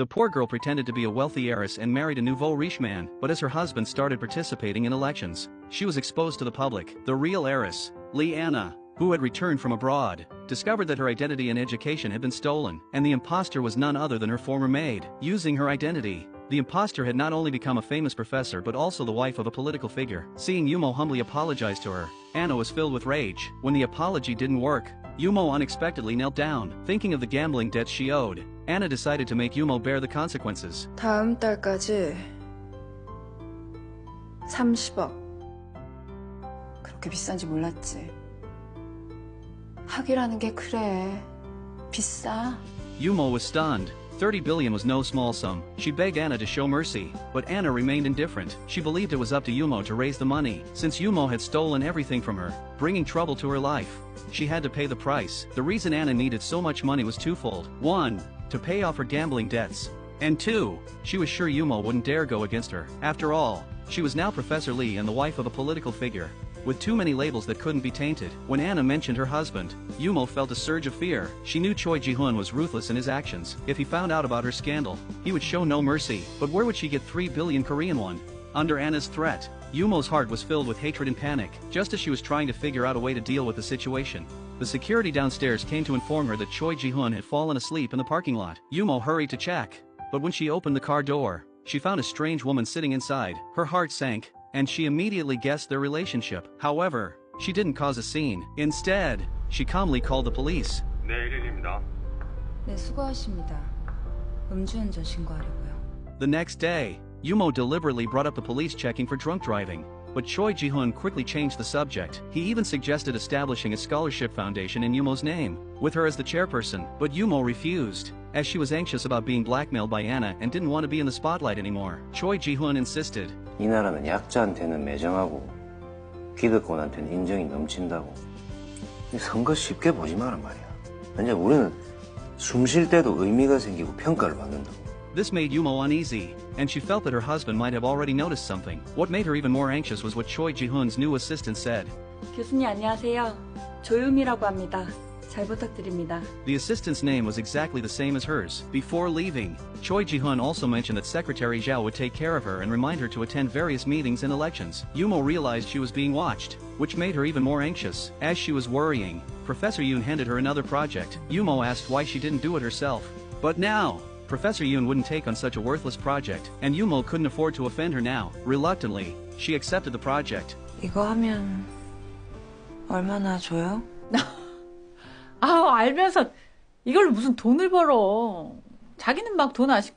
The poor girl pretended to be a wealthy heiress and married a nouveau riche man, but as her husband started participating in elections, she was exposed to the public. The real heiress, Anna, who had returned from abroad, discovered that her identity and education had been stolen, and the imposter was none other than her former maid. Using her identity, the imposter had not only become a famous professor but also the wife of a political figure. Seeing Yumo humbly apologize to her, Anna was filled with rage. When the apology didn't work, Yumo unexpectedly knelt down. Thinking of the gambling debts she owed, Anna decided to make Yumo bear the consequences. 다음 달까지 30억. 그렇게 비싼지 몰랐지. 학위라는 게 그래. 비싸. Yumo was stunned. 30 billion was no small sum. She begged Anna to show mercy, but Anna remained indifferent. She believed it was up to Yumo to raise the money, since Yumo had stolen everything from her, bringing trouble to her life. She had to pay the price. The reason Anna needed so much money was twofold. 1. To pay off her gambling debts. And 2. She was sure Yumo wouldn't dare go against her. After all, she was now Professor Lee and the wife of a political figure, with too many labels that couldn't be tainted. When Anna mentioned her husband, Yumo felt a surge of fear. She knew Choi Ji-hoon was ruthless in his actions. If he found out about her scandal, he would show no mercy. But where would she get 3 billion Korean won? Under Anna's threat, Yumo's heart was filled with hatred and panic. Just as she was trying to figure out a way to deal with the situation, the security downstairs came to inform her that Choi Ji-hoon had fallen asleep in the parking lot. Yumo hurried to check, but when she opened the car door, she found a strange woman sitting inside. Her heart sank, and she immediately guessed their relationship. However, she didn't cause a scene. Instead, she calmly called the police. 네, 112입니다. 네, 수고하십니다. 음주운전 신고하려고요. The next day, Yumo deliberately brought up the police checking for drunk driving, but Choi Ji-hoon quickly changed the subject. He even suggested establishing a scholarship foundation in Yumo's name, with her as the chairperson, but Yumo refused, as she was anxious about being blackmailed by Anna and didn't want to be in the spotlight anymore. Choi Ji-hoon insisted. 이 나라는 약자한테는 매정하고 기득권한테는 인정이 넘친다고. 선거 쉽게 보지 마란 말이야. 왜냐 우리는 숨 쉴 때도 의미가 생기고 평가를 받는다고. This made Yumo uneasy, and she felt that her husband might have already noticed something. What made her even more anxious was what Choi Ji-hoon's new assistant said. 교수님 안녕하세요. 조유미라고 합니다. 잘 부탁드립니다. The assistant's name was exactly the same as hers. Before leaving, Choi Ji-hoon also mentioned that Secretary Zhao would take care of her and remind her to attend various meetings and elections. Yumo realized she was being watched, which made her even more anxious. As she was worrying, Professor Yoon handed her another project. Yumo asked why she didn't do it herself. But now, Professor Yoon wouldn't take on such a worthless project, and Yumo couldn't afford to offend her now. Reluctantly, she accepted the project. 이거 하면 얼마나 줘요? 아, 알면서 이걸 무슨 돈을 벌어. 자기는 막 돈 아쉽고